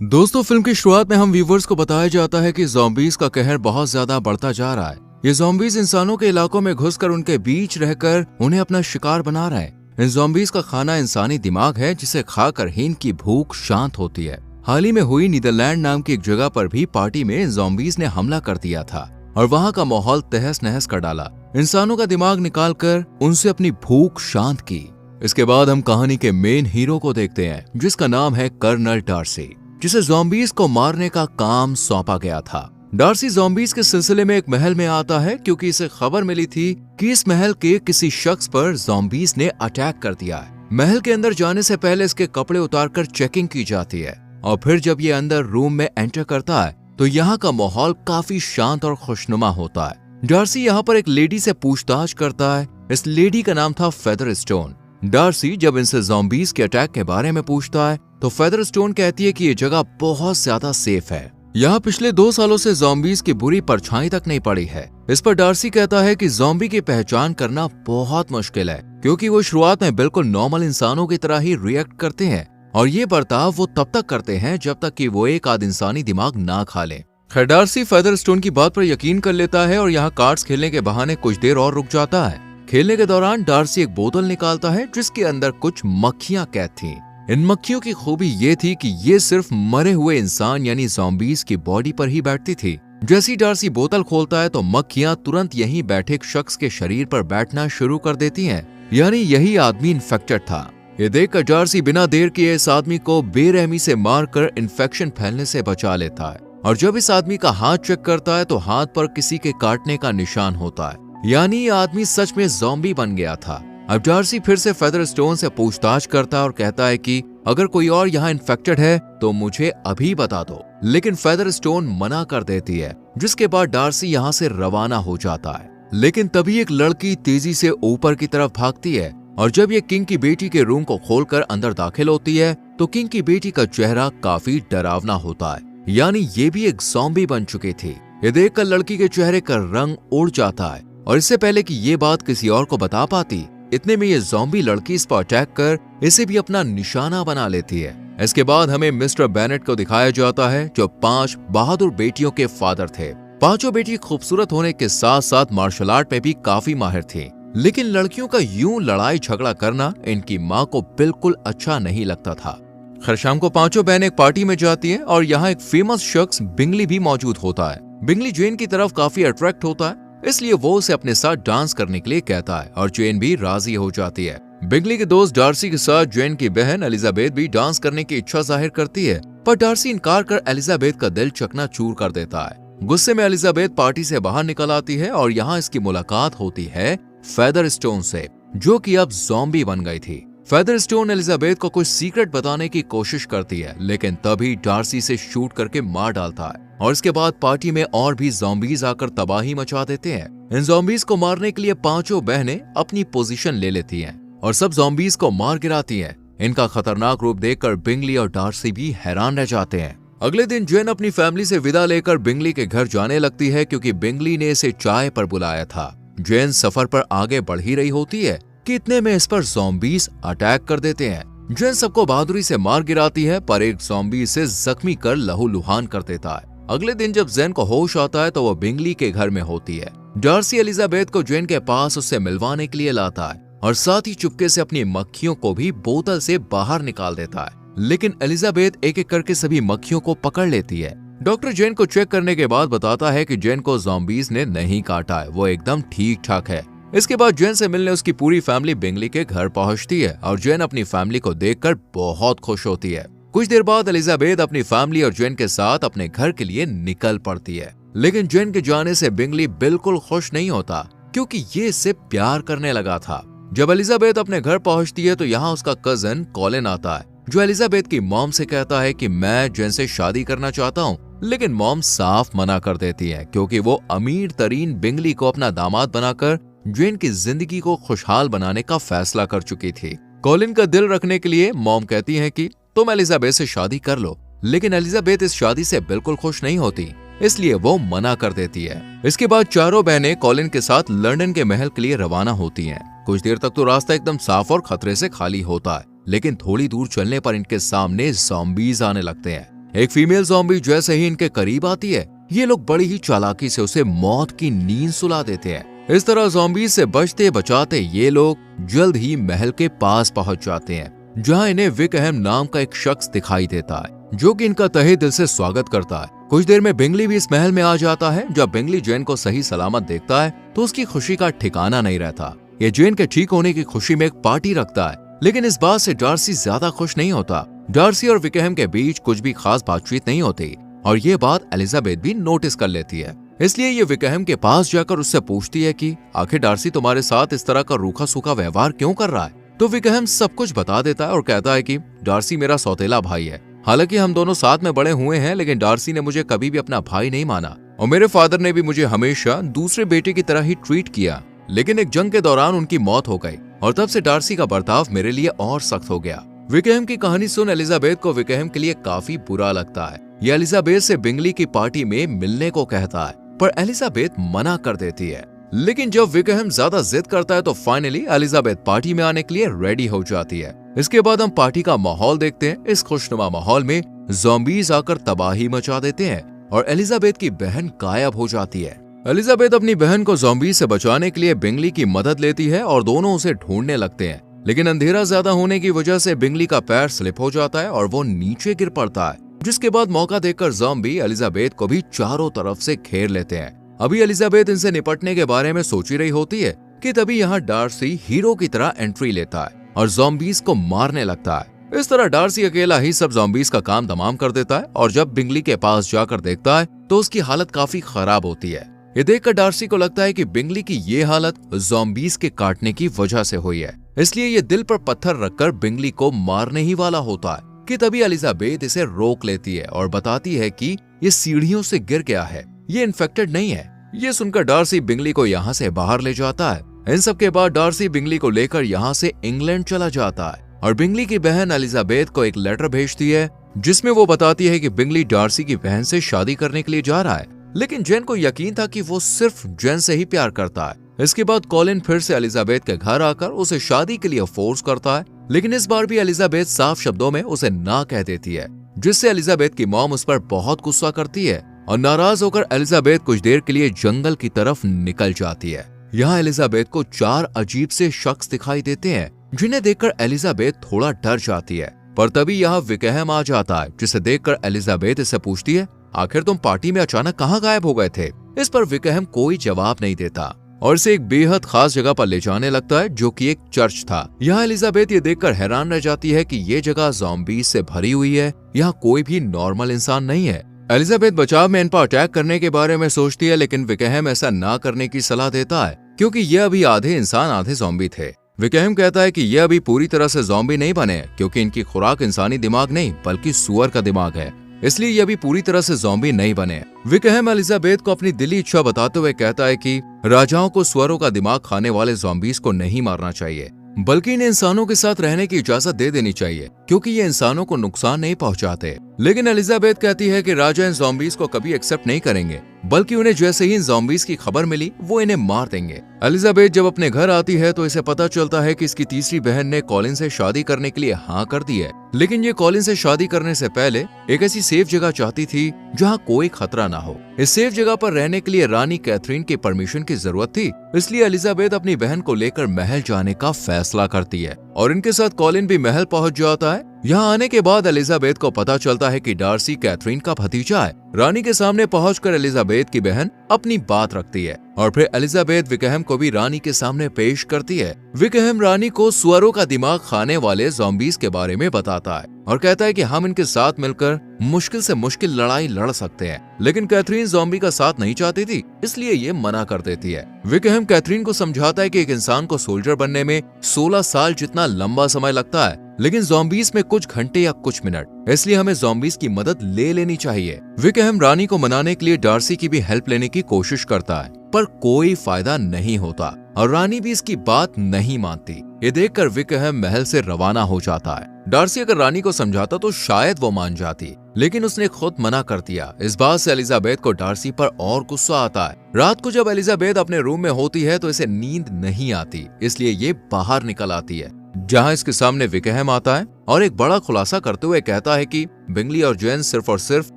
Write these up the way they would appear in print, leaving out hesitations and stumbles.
दोस्तों, फिल्म की शुरुआत में हम व्यूवर्स को बताया जाता है कि ज़ॉम्बीज का कहर बहुत ज्यादा बढ़ता जा रहा है। ये ज़ॉम्बीज इंसानों के इलाकों में घुसकर उनके बीच रहकर उन्हें अपना शिकार बना रहे हैं। इन ज़ॉम्बीज का खाना इंसानी दिमाग है, जिसे खाकर ही इनकी भूख शांत होती है। हाल ही में हुई नीदरलैंड नाम की एक जगह पर भी पार्टी में ज़ॉम्बीज ने हमला कर दिया था और वहाँ का माहौल तहस नहस कर डाला। इंसानों का दिमाग निकाल कर उनसे अपनी भूख शांत की। इसके बाद हम कहानी के मेन हीरो को देखते हैं, जिसका नाम है कर्नल डार्सी, जिसे ज़ॉम्बीज को मारने का काम सौंपा गया था। डार्सी ज़ॉम्बीज के सिलसिले में एक महल में आता है, क्योंकि इसे खबर मिली थी कि इस महल के किसी शख्स पर ज़ॉम्बीज ने अटैक कर दिया है। महल के अंदर जाने से पहले इसके कपड़े उतारकर चेकिंग की जाती है और फिर जब ये अंदर रूम में एंटर करता है तो यहाँ का माहौल काफी शांत और खुशनुमा होता है। डार्सी यहाँ पर एक लेडी से पूछताछ करता है। इस लेडी का नाम था फेदरस्टोन। डार्सी जब इनसे ज़ॉम्बीज के अटैक के बारे में पूछता है तो फेदरस्टोन कहती है कि ये जगह बहुत ज्यादा सेफ है। यहाँ पिछले 2 सालों से ज़ॉम्बीज की बुरी परछाई तक नहीं पड़ी है। इस पर डार्सी कहता है कि ज़ॉम्बी की पहचान करना बहुत मुश्किल है, क्योंकि वो शुरुआत में बिल्कुल नॉर्मल इंसानों की तरह ही रिएक्ट करते हैं और ये बर्ताव वो तब तक करते हैं जब तक कि वो एक आध इंसानी दिमाग ना खा ले। खैर, डार्सी फेदरस्टोन की बात पर यकीन कर लेता है और यहाँ कार्ड्स खेलने के बहाने कुछ देर और रुक जाता है। खेलने के दौरान डार्सी एक बोतल निकालता है जिसके अंदर कुछ मक्खियां कैद थीं। इन मक्खियों की खूबी ये थी कि ये सिर्फ मरे हुए इंसान यानी ज़ॉम्बीज की बॉडी पर ही बैठती थी। जैसे ही डार्सी बोतल खोलता है तो मक्खियां तुरंत यहीं बैठे एक शख्स के शरीर पर बैठना शुरू कर देती हैं, यानी यही आदमी इन्फेक्टेड था। ये देखकर डार्सी बिना देर किए इस आदमी को बेरहमी से मारकर इन्फेक्शन फैलने से बचा लेता है और जब इस आदमी का हाथ चेक करता है तो हाथ पर किसी के काटने का निशान होता है, यानी ये आदमी सच में ज़ॉम्बी बन गया था। अब डार्सी फिर से फेदरस्टोन से पूछताछ करता है और कहता है कि अगर कोई और यहाँ इन्फेक्टेड है तो मुझे अभी बता दो, लेकिन फेदरस्टोन मना कर देती है, जिसके बाद डार्सी यहाँ से रवाना हो जाता है। लेकिन तभी एक लड़की तेजी से ऊपर की तरफ भागती है और जब ये किंग की बेटी के रूम को खोलकर अंदर दाखिल होती है तो किंग की बेटी का चेहरा काफी डरावना होता है, यानी ये भी एक ज़ॉम्बी बन चुकी थी। ये देखकर लड़की के चेहरे का रंग उड़ जाता है और इससे पहले कि ये बात किसी और को बता पाती, इतने में ये ज़ॉम्बी लड़की इस पर अटैक कर इसे भी अपना निशाना बना लेती है। इसके बाद हमें मिस्टर बेनेट को दिखाया जाता है, जो 5 बहादुर बेटियों के फादर थे। पांचों बेटी खूबसूरत होने के साथ साथ मार्शल आर्ट में भी काफी माहिर थी, लेकिन लड़कियों का यूं लड़ाई झगड़ा करना इनकी माँ को बिल्कुल अच्छा नहीं लगता था। खैर, शाम को पांचों बहन एक पार्टी में जाती है और यहाँ एक फेमस शख्स बिंगली भी मौजूद होता है। बिंगली जेन की तरफ काफी अट्रैक्ट होता है, इसलिए वो उसे अपने साथ डांस करने के लिए कहता है और जेन भी राजी हो जाती है। बिंगली के दोस्त डार्सी के साथ जेन की बहन एलिजाबेथ भी डांस करने की इच्छा जाहिर करती है, पर डार्सी इनकार कर एलिजाबेथ का दिल चकनाचूर कर देता है। गुस्से में एलिजाबेथ पार्टी से बाहर निकल आती है और यहाँ इसकी मुलाकात होती है फेदरस्टोन से, जो कि अब ज़ॉम्बी बन गई थी। फेदरस्टोन एलिजाबेथ को कुछ सीक्रेट बताने की कोशिश करती है, लेकिन तभी डार्सी से शूट करके मार डालता है और इसके बाद पार्टी में और भी ज़ॉम्बीज आकर तबाही मचा देते हैं। इन ज़ॉम्बीज को मारने के लिए पांचों बहनें अपनी पोजीशन ले लेती हैं और सब ज़ॉम्बीज को मार गिराती हैं। इनका खतरनाक रूप देखकर बिंगली और डार्सी भी हैरान रह जाते हैं। अगले दिन जेन अपनी फैमिली से विदा लेकर बिंगली के घर जाने लगती है, क्योंकि बिंगली ने इसे चाय पर बुलाया था। जेन सफर पर आगे बढ़ ही रही होती है कि इतने में इस पर ज़ॉम्बीज अटैक कर देते हैं। जेन सबको बहादुरी से मार गिराती है, पर एक ज़ॉम्बी से जख्मी कर लहूलुहान कर देता है। अगले दिन जब जेन को होश आता है तो वो बिंगली के घर में होती है। डार्सी एलिजाबेथ को जेन के पास उससे मिलवाने के लिए लाता है और साथ ही चुपके से अपनी मक्खियों को भी बोतल से बाहर निकाल देता है, लेकिन एलिजाबेथ एक एक करके सभी मक्खियों को पकड़ लेती है। डॉक्टर जेन को चेक करने के बाद बताता है कि जेन को ज़ॉम्बीज ने नहीं काटा है, वो एकदम ठीक ठाक है। इसके बाद जेन से मिलने उसकी पूरी फैमिली बिंगली के घर पहुंचती है और जेन अपनी फैमिली को देखकर बहुत खुश होती है। कुछ देर बाद एलिजाबेथ अपनी फैमिली और जेन के साथ अपने घर के लिए निकल पड़ती है, लेकिन जेन के जाने से बिंगली बिल्कुल खुश नहीं होता, क्योंकि ये इससे प्यार करने लगा था। जब एलिजाबेथ अपने घर पहुंचती है तो यहाँ उसका कजन कॉलिन आता है, जो एलिजाबेथ की मॉम से कहता है कि मैं जेन से शादी करना चाहता हूँ, लेकिन मॉम साफ मना कर देती है, क्योंकि वो अमीर तरीन बिंगली को अपना दामाद बनाकर जेन की जिंदगी को खुशहाल बनाने का फैसला कर चुकी थी। कॉलिन का दिल रखने के लिए मॉम कहती है कि तुम एलिजाबेथ से शादी कर लो, लेकिन एलिजाबेथ इस शादी से बिल्कुल खुश नहीं होती, इसलिए वो मना कर देती है। इसके बाद चारों बहनें कॉलिन के साथ लंदन के महल के लिए रवाना होती हैं। कुछ देर तक तो रास्ता एकदम साफ और खतरे से खाली होता है, लेकिन थोड़ी दूर चलने पर इनके सामने ज़ॉम्बीज आने लगते हैं। एक फीमेल ज़ॉम्बी जैसे ही इनके करीब आती है, ये लोग बड़ी ही चालाकी से उसे मौत की नींद सुला देते हैं। इस तरह ज़ॉम्बीज़ से बचते बचाते ये लोग जल्द ही महल के पास पहुंच जाते हैं, जहां इन्हें विकहम नाम का एक शख्स दिखाई देता है, जो कि इनका तहे दिल से स्वागत करता है। कुछ देर में बिंगली भी इस महल में आ जाता है। जब बिंगली जेन को सही सलामत देखता है तो उसकी खुशी का ठिकाना नहीं रहता। ये जेन के ठीक होने की खुशी में एक पार्टी रखता है, लेकिन इस बात से डार्सी ज्यादा खुश नहीं होता। डार्सी और विकहम के बीच कुछ भी खास बातचीत नहीं होती और ये बात एलिजाबेथ भी नोटिस कर लेती है। इसलिए ये विकहम के पास जाकर उससे पूछती है कि आखिर डार्सी तुम्हारे साथ इस तरह का रूखा सूखा व्यवहार क्यों कर रहा है। तो विकहम सब कुछ बता देता है और कहता है कि डार्सी मेरा सौतेला भाई है। हालांकि हम दोनों साथ में बड़े हुए हैं, लेकिन डार्सी ने मुझे कभी भी अपना भाई नहीं माना और मेरे फादर ने भी मुझे हमेशा दूसरे बेटे की तरह ही ट्रीट किया। लेकिन एक जंग के दौरान उनकी मौत हो गई और तब से डार्सी का बर्ताव मेरे लिए और सख्त हो गया। विकहम की कहानी सुन एलिजाबेथ को विकहम के लिए काफी बुरा लगता है। यह एलिजाबेथ से बिंगली की पार्टी में मिलने को कहता है, पर एलिजाबेथ मना कर देती है। लेकिन जब विकहम ज्यादा जिद करता है तो फाइनली एलिजाबेथ पार्टी में आने के लिए रेडी हो जाती है। इसके बाद हम पार्टी का माहौल देखते हैं। इस खुशनुमा माहौल में ज़ॉम्बीज़ आकर तबाही मचा देते हैं और एलिजाबेथ की बहन गायब हो जाती है। एलिजाबेथ अपनी बहन को ज़ॉम्बीज़ से बचाने के लिए बिंगली की मदद लेती है और दोनों उसे ढूंढने लगते हैं। लेकिन अंधेरा ज्यादा होने की वजह से बिंगली का पैर स्लिप हो जाता है और वो नीचे गिर पड़ता है, जिसके बाद मौका देखकर ज़ॉम्बी एलिजाबेथ को भी चारों तरफ से घेर लेते हैं। अभी एलिजाबेथ इनसे निपटने के बारे में सोच ही रही होती है कि तभी यहाँ डार्सी हीरो की तरह एंट्री लेता है और ज़ॉम्बीज़ को मारने लगता है। इस तरह डार्सी अकेला ही सब ज़ॉम्बीज़ का काम तमाम कर देता है और जब बिंगली के पास जाकर देखता है तो उसकी हालत काफी खराब होती है। ये देखकर डार्सी को लगता है कि बिंगली की ये हालत ज़ॉम्बीज़ के काटने की वजह से हुई है, इसलिए ये दिल पर पत्थर रखकर बिंगली को मारने ही वाला होता है कि तभी एलिजाबेथ इसे रोक लेती है और बताती है कि ये सीढ़ियों से गिर गया है, ये इन्फेक्टेड नहीं है। ये सुनकर डार्सी बिंगली को यहाँ से बाहर ले जाता है। इन सब के बाद डार्सी बिंगली को लेकर यहाँ से इंग्लैंड चला जाता है और बिंगली की बहन एलिजाबेथ को एक लेटर भेजती है, जिसमें वो बताती है कि बिंगली डार्सी की बहन से शादी करने के लिए जा रहा है। लेकिन जेन को यकीन था कि वो सिर्फ जेन से ही प्यार करता है। इसके बाद कॉलिन फिर से एलिजाबेथ के घर आकर उसे शादी के लिए फोर्स करता है, लेकिन इस बार भी एलिजाबेथ साफ शब्दों में उसे ना कह देती है, जिससे एलिजाबेथ की मॉम उस पर बहुत गुस्सा करती है और नाराज होकर एलिजाबेथ कुछ देर के लिए जंगल की तरफ निकल जाती है। यहाँ एलिजाबेथ को 4 अजीब से शख्स दिखाई देते हैं, जिन्हें देखकर एलिजाबेथ थोड़ा डर जाती है। पर तभी यहाँ विकहम आ जाता है, जिसे देखकर एलिजाबेथ इससे पूछती है, आखिर तुम पार्टी में अचानक कहाँ गायब हो गए थे। इस पर विकहम कोई जवाब नहीं देता और इसे एक बेहद खास जगह पर ले जाने लगता है, जो कि एक चर्च था। यहाँ एलिजाबेथ ये देखकर हैरान रह जाती है कि ये जगह ज़ॉम्बीज़ से भरी हुई है, यहाँ कोई भी नॉर्मल इंसान नहीं है। एलिजाबेथ बचाव में इन पर अटैक करने के बारे में सोचती है, लेकिन विकहम ऐसा ना करने की सलाह देता है, क्योंकि ये अभी आधे इंसान आधे ज़ॉम्बी थे। विकहम कहता है कि ये अभी पूरी तरह से ज़ॉम्बी नहीं बने, क्योंकि इनकी खुराक इंसानी दिमाग नहीं बल्कि सुअर का दिमाग है, इसलिए ये अभी पूरी तरह से ज़ॉम्बी नहीं बने। विकहम एलिजाबेथ को अपनी दिली इच्छा बताते हुए कहता है कि राजाओं को सुअरों का दिमाग खाने वाले ज़ॉम्बीज़ को नहीं मारना चाहिए, बल्कि इन्हें इंसानों के साथ रहने की इजाजत दे देनी चाहिए, क्योंकि ये इंसानों को नुकसान नहीं पहुंचाते। लेकिन एलिजाबेथ कहती है कि राजा इन ज़ॉम्बीज़ को कभी एक्सेप्ट नहीं करेंगे, बल्कि उन्हें जैसे ही इन ज़ॉम्बीज़ की खबर मिली वो इन्हें मार देंगे। एलिजाबेथ जब अपने घर आती है तो इसे पता चलता है कि इसकी तीसरी बहन ने कॉलिन से शादी करने के लिए हाँ कर दी है, लेकिन ये कॉलिन से शादी करने से पहले एक ऐसी सेफ जगह चाहती थी जहाँ कोई खतरा ना हो। इस सेफ जगह पर रहने के लिए रानी कैथरीन की परमिशन की जरूरत थी, इसलिए एलिजाबेथ अपनी बहन को लेकर महल जाने का फैसला करती है और इनके साथ कॉलिन भी महल पहुंच जाता है। यहाँ आने के बाद एलिजाबेथ को पता चलता है कि डार्सी कैथरीन का भतीजा है। रानी के सामने पहुंचकर एलिजाबेथ की बहन अपनी बात रखती है और फिर एलिजाबेथ विकहम को भी रानी के सामने पेश करती है। विकहम रानी को सुअरों का दिमाग खाने वाले ज़ॉम्बीज़ के बारे में बताता है और कहता है कि हम इनके साथ मिलकर मुश्किल से मुश्किल लड़ाई लड़ सकते हैं, लेकिन कैथरीन ज़ॉम्बी का साथ नहीं चाहती थी, इसलिए ये मना कर देती है। विकहम कैथरीन को समझाता है कि एक इंसान को सोल्जर बनने में 16 साल जितना लंबा समय लगता है, लेकिन ज़ॉम्बीज़ में कुछ घंटे या कुछ मिनट, इसलिए हमें ज़ॉम्बीज़ की मदद ले लेनी चाहिए। विकहम रानी को मनाने के लिए डार्सी की भी हेल्प लेने की कोशिश करता है, पर कोई फायदा नहीं होता और रानी भी इसकी बात नहीं मानती। ये देखकर विकहम महल से रवाना हो जाता है। डार्सी अगर रानी को समझाता तो शायद वो मान जाती, लेकिन उसने खुद मना कर दिया। इस बात से एलिजाबेथ को डार्सी पर और गुस्सा आता है। रात को जब एलिजाबेथ अपने रूम में होती है तो इसे नींद नहीं आती, इसलिए ये बाहर निकल आती है। जहां इसके सामने विकहम आता है और एक बड़ा खुलासा करते हुए कहता है कि बिंगली और जेन सिर्फ और सिर्फ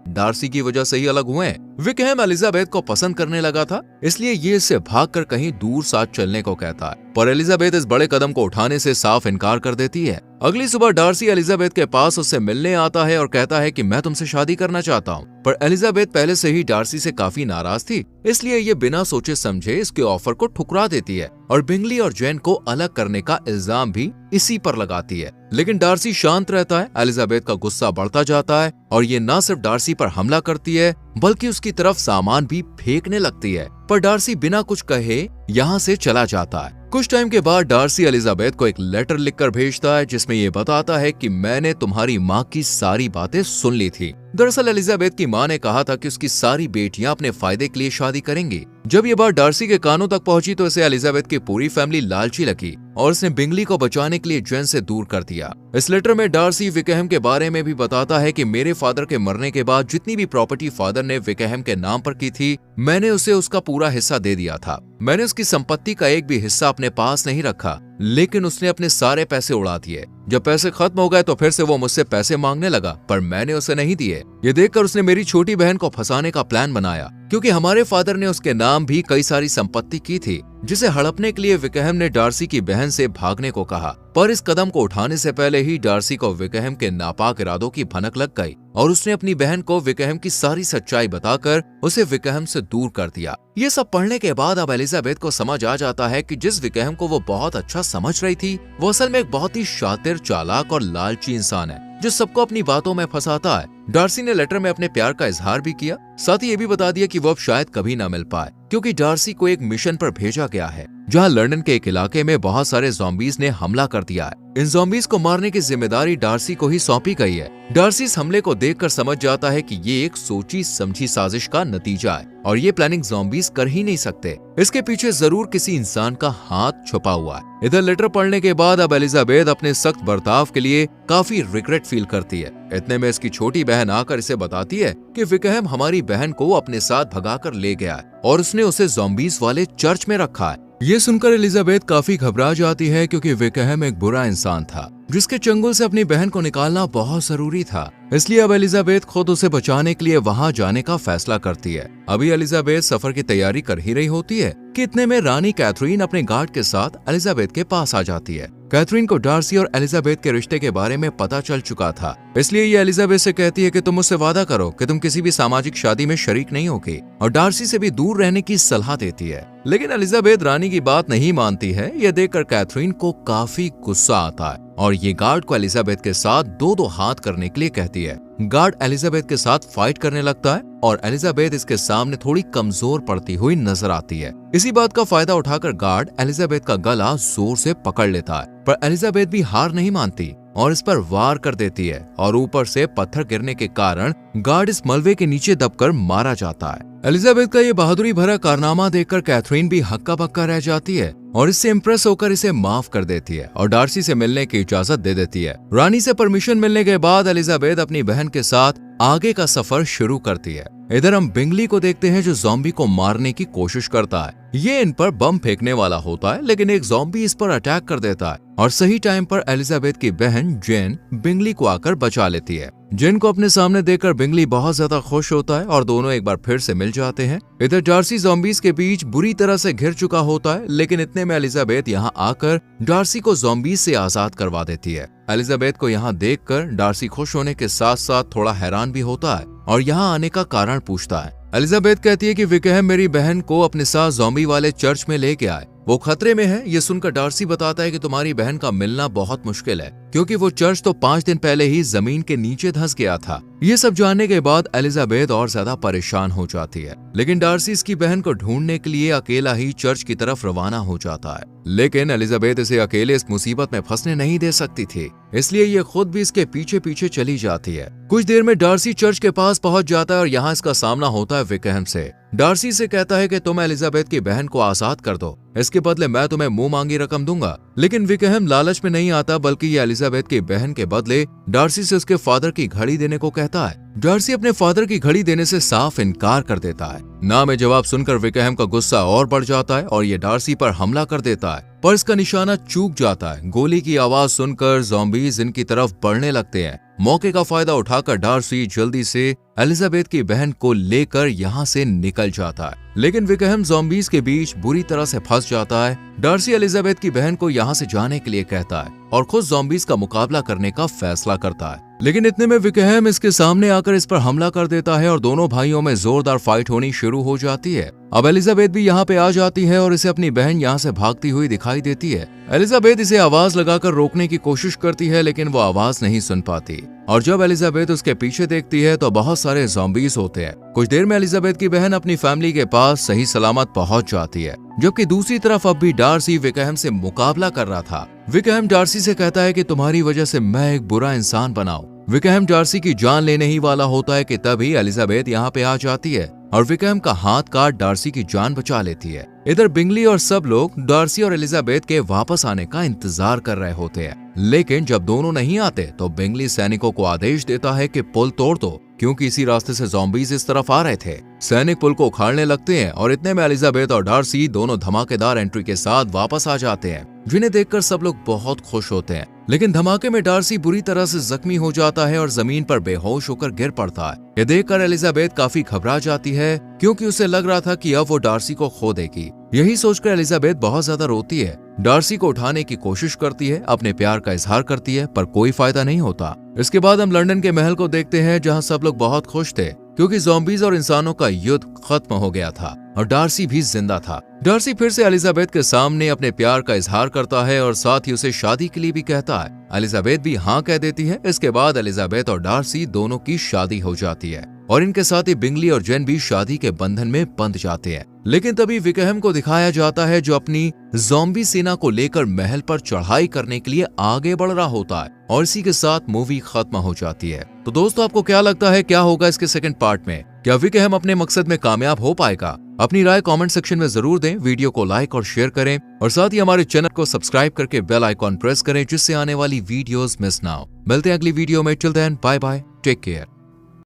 डार्सी की वजह से ही अलग हुए हैं। विकहम एलिजाबेथ को पसंद करने लगा था, इसलिए ये इससे भागकर कहीं दूर साथ चलने को कहता है, पर एलिजाबेथ इस बड़े कदम को उठाने से साफ इनकार कर देती है। अगली सुबह डार्सी एलिजाबेथ के पास उससे मिलने आता है और कहता है कि मैं तुमसे शादी करना चाहता हूँ, पर एलिजाबेथ पहले से ही डार्सी से काफी नाराज थी, इसलिए ये बिना सोचे समझे इसके ऑफर को ठुकरा देती है और बिंगली और जेन को अलग करने का इल्जाम भी इसी पर लगाती है। लेकिन डार्सी शांत रहता है। एलिजाबेथ का गुस्सा बढ़ता जाता है और ये न सिर्फ डार्सी पर हमला करती है बल्कि उसकी तरफ सामान भी फेंकने लगती है, पर डार्सी बिना कुछ कहे यहाँ से चला जाता है। कुछ टाइम के बाद डार्सी एलिजाबेथ को एक लेटर लिखकर भेजता है जिसमें ये बताता है कि मैंने तुम्हारी माँ की सारी बातें सुन ली थी। दरअसल एलिजाबेथ की माँ ने कहा था कि उसकी सारी बेटियां अपने फायदे के लिए शादी करेंगी। जब ये बात डार्सी के कानों तक पहुंची तो इसे एलिजाबेथ की पूरी फैमिली लालची लगी और उसने बिंगली को बचाने के लिए जेन से दूर कर दिया। इस लेटर में डार्सी विकहम के बारे में भी बताता है कि मेरे फादर के मरने के बाद जितनी भी प्रॉपर्टी फादर ने विकहम के नाम पर की थी, मैंने उसे उसका पूरा हिस्सा दे दिया था। मैंने उसकी संपत्ति का एक भी हिस्सा अपने पास नहीं रखा, लेकिन उसने अपने सारे पैसे उड़ा दिए। जब पैसे खत्म हो गए तो फिर से वो मुझसे पैसे मांगने लगा, पर मैंने उसे नहीं दिए। ये देखकर उसने मेरी छोटी बहन को फंसाने का प्लान बनाया, क्योंकि हमारे फादर ने उसके नाम भी कई सारी संपत्ति की थी, जिसे हड़पने के लिए विकहम ने डार्सी की बहन से भागने को कहा। पर इस कदम को उठाने से पहले ही डार्सी को विकहम के नापाक इरादों की भनक लग गई और उसने अपनी बहन को विकहम की सारी सच्चाई बताकर उसे विकहम से दूर कर दिया। ये सब पढ़ने के बाद अब एलिजाबेथ को समझ आ जाता है कि जिस विकहम को वो बहुत अच्छा समझ रही थी, वो असल में एक बहुत ही शातिर, चालाक और लालची इंसान है जो सबको अपनी बातों में फंसाता है। डार्सी ने लेटर में अपने प्यार का इजहार भी किया, साथ ही ये भी बता दिया कि वो अब शायद कभी ना मिल पाए, क्योंकि डार्सी को एक मिशन पर भेजा गया है जहां लंदन के एक इलाके में बहुत सारे ज़ॉम्बीज़ ने हमला कर दिया है। इन ज़ॉम्बीज़ को मारने की जिम्मेदारी डार्सी को ही सौंपी गई है। डार्सी इस हमले को देखकर समझ जाता है कि ये एक सोची समझी साजिश का नतीजा है और ये प्लानिंग ज़ॉम्बीज़ कर ही नहीं सकते। इसके पीछे जरूर किसी इंसान का हाथ छुपा हुआ है। इधर लेटर पढ़ने के बाद अब एलिजाबेथ अपने सख्त बर्ताव के लिए काफी रिग्रेट फील करती है। इतने में इसकी छोटी बहन आकर इसे बताती है कि विकहम हमारी बहन को अपने साथ भगाकर ले गया है और उसने उसे ज़ॉम्बीज़ वाले चर्च में रखा है। ये सुनकर एलिजाबेथ काफी घबरा जाती है, क्योंकि विकहम एक बुरा इंसान था जिसके चंगुल से अपनी बहन को निकालना बहुत जरूरी था। इसलिए अब एलिजाबेथ खुद उसे बचाने के लिए वहां जाने का फैसला करती है। अभी एलिजाबेथ सफर की तैयारी कर ही रही होती है कि इतने में रानी कैथरीन अपने गार्ड के साथ एलिजाबेथ के पास आ जाती है। कैथरीन को डार्सी और एलिजाबेथ के रिश्ते के बारे में पता चल चुका था, इसलिए ये एलिजाबेथ से कहती है कि तुम मुझसे वादा करो कि तुम किसी भी सामाजिक शादी में शरीक नहीं होगी, और डार्सी से भी दूर रहने की सलाह देती है। लेकिन एलिजाबेथ रानी की बात नहीं मानती है। यह देखकर कैथरीन को काफी गुस्सा आता है और ये गार्ड को एलिजाबेथ के साथ दो हाथ करने के लिए कहती है। गार्ड एलिजाबेथ के साथ फाइट करने लगता है और एलिजाबेथ इसके सामने थोड़ी कमजोर पड़ती हुई नजर आती है। इसी बात का फायदा उठाकर गार्ड एलिजाबेथ का गला जोर से पकड़ लेता है, पर एलिजाबेथ भी हार नहीं मानती और इस पर वार कर देती है और ऊपर से पत्थर गिरने के कारण गार्ड इस मलबे के नीचे दबकर मारा जाता है। एलिजाबेथ का ये बहादुरी भरा कारनामा देखकर कैथरीन भी हक्का बक्का रह जाती है और इससे इम्प्रेस होकर इसे माफ कर देती है और डार्सी से मिलने की इजाजत दे देती है। रानी से परमिशन मिलने के बाद एलिजाबेथ अपनी बहन के साथ आगे का सफर शुरू करती है। इधर हम बिंगली को देखते हैं जो ज़ॉम्बी को मारने की कोशिश करता है। ये इन पर बम फेंकने वाला होता है, लेकिन एक ज़ॉम्बी इस पर अटैक कर देता है और सही टाइम पर एलिजाबेथ की बहन जेन बिंगली को आकर बचा लेती है। जेन को अपने सामने देखकर बिंगली बहुत ज्यादा खुश होता है और दोनों एक बार फिर से मिल जाते हैं। इधर डार्सी ज़ॉम्बीज़ के बीच बुरी तरह से घिर चुका होता है, लेकिन इतने में एलिजाबेथ यहाँ आकर डार्सी को ज़ॉम्बीज़ से आजाद करवा देती है। एलिजाबेथ को यहाँ देखकर डार्सी खुश होने के साथ साथ थोड़ा हैरान भी होता है और यहाँ आने का कारण पूछता है। एलिजाबेथ कहती है कि विकहम मेरी बहन को अपने साथ ज़ॉम्बी वाले चर्च में लेके आए, वो खतरे में है। ये सुनकर डार्सी बताता है कि तुम्हारी बहन का मिलना बहुत मुश्किल है, क्योंकि वो चर्च तो 5 दिन पहले ही जमीन के नीचे धंस गया था। ये सब जानने के बाद एलिजाबेथ और ज्यादा परेशान हो जाती है, लेकिन डार्सी इसकी बहन को ढूंढने के लिए अकेला ही चर्च की तरफ रवाना हो जाता है। लेकिन एलिजाबेथ इसे अकेले इस मुसीबत में फंसने नहीं दे सकती थी, इसलिए ये खुद भी इसके पीछे पीछे चली जाती है। कुछ देर में डार्सी चर्च के पास पहुंच जाता है और यहाँ इसका सामना होता है विकहम से। डार्सी से कहता है कि तुम एलिजाबेथ की बहन को आजाद कर दो, इसके बदले मैं तुम्हें मुंह मांगी रकम दूंगा। लेकिन विकहम लालच में नहीं आता, बल्कि ये एलिजाबेथ की बहन के बदले डार्सी से उसके फादर की घड़ी देने को कहता है। डार्सी अपने फादर की घड़ी देने से साफ इनकार कर देता है। ना में जवाब सुनकर विकहम का गुस्सा और बढ़ जाता है और ये डार्सी पर हमला कर देता है, पर इसका निशाना चूक जाता है। गोली की आवाज सुनकर ज़ॉम्बीज इनकी तरफ बढ़ने लगते हैं। मौके का फायदा उठाकर डार्सी जल्दी से एलिजाबेथ की बहन को लेकर यहाँ से निकल जाता है, लेकिन विकहम ज़ॉम्बीज के बीच बुरी तरह से फंस जाता है। डार्सी एलिजाबेथ की बहन को यहाँ से जाने के लिए कहता है और खुद ज़ॉम्बीज का मुकाबला करने का फैसला करता है, लेकिन इतने में विकहम इसके सामने आकर इस पर हमला कर देता है और दोनों भाइयों में जोरदार फाइट होनी शुरू हो जाती है। अब एलिजाबेथ भी यहाँ पे आ जाती है और इसे अपनी बहन यहाँ से भागती हुई दिखाई देती है। एलिजाबेथ इसे आवाज लगाकर रोकने की कोशिश करती है, लेकिन वो आवाज नहीं सुन पाती और जब एलिजाबेथ उसके पीछे देखती है तो बहुत सारे ज़ॉम्बीज होते हैं। कुछ देर में एलिजाबेथ की बहन अपनी फैमिली के पास सही सलामत पहुंच जाती है, जबकि दूसरी तरफ अब भी डार्सी विकहम से मुकाबला कर रहा था। विकहम डार्सी से कहता है कि तुम्हारी वजह से मैं एक बुरा इंसान बनाऊं। विकहम डार्सी की जान लेने ही वाला होता है कि तभी एलिजाबेथ यहाँ पे आ जाती है और विकहम का हाथ काट डार्सी की जान बचा लेती है। इधर बिंगली और सब लोग डार्सी और एलिजाबेथ के वापस आने का इंतजार कर रहे होते हैं, लेकिन जब दोनों नहीं आते तो बिंगली सैनिकों को आदेश देता है कि पुल तोड़ दो, क्योंकि इसी रास्ते से ज़ॉम्बीज इस तरफ आ रहे थे। सैनिक पुल को उखाड़ने लगते हैं और इतने में एलिजाबेथ और डार्सी दोनों धमाकेदार एंट्री के साथ वापस आ जाते हैं, जिन्हें देखकर सब लोग बहुत खुश होते हैं। लेकिन धमाके में डार्सी बुरी तरह से जख्मी हो जाता है और जमीन पर बेहोश होकर गिर पड़ता है। ये देखकर एलिजाबेथ काफी घबरा जाती है, क्योंकि उसे लग रहा था कि अब वो डार्सी को खो देगी। यही सोचकर एलिजाबेथ बहुत ज्यादा रोती है। डार्सी को उठाने की कोशिश करती है, अपने प्यार का इजहार करती है, पर कोई फायदा नहीं होता। इसके बाद हम लंदन के महल को देखते हैं, जहाँ सब लोग बहुत खुश थे, क्योंकि ज़ॉम्बीज और इंसानों का युद्ध खत्म हो गया था और डार्सी भी जिंदा था। डार्सी फिर से एलिजाबेथ के सामने अपने प्यार का इजहार करता है और साथ ही उसे शादी के लिए भी कहता है। एलिजाबेथ भी हाँ कह देती है। इसके बाद एलिजाबेथ और डार्सी दोनों की शादी हो जाती है और इनके साथ ही बिंगली और जेन भी शादी के बंधन में बंध जाते हैं। लेकिन तभी विकहम को दिखाया जाता है, जो अपनी ज़ॉम्बी सेना को लेकर महल पर चढ़ाई करने के लिए आगे बढ़ रहा होता है और इसी के साथ मूवी खत्म हो जाती है। तो दोस्तों, आपको क्या लगता है क्या होगा इसके सेकंड पार्ट में? क्या विकहम अपने मकसद में कामयाब हो पाएगा? अपनी राय कमेंट सेक्शन में जरूर दें। वीडियो को लाइक और शेयर करें और साथ ही हमारे चैनल को सब्सक्राइब करके बेल आइकॉन प्रेस करें, जिससे आने वाली वीडियोस मिस ना हो। मिलते हैं अगली वीडियो में। Till then bye bye, take care.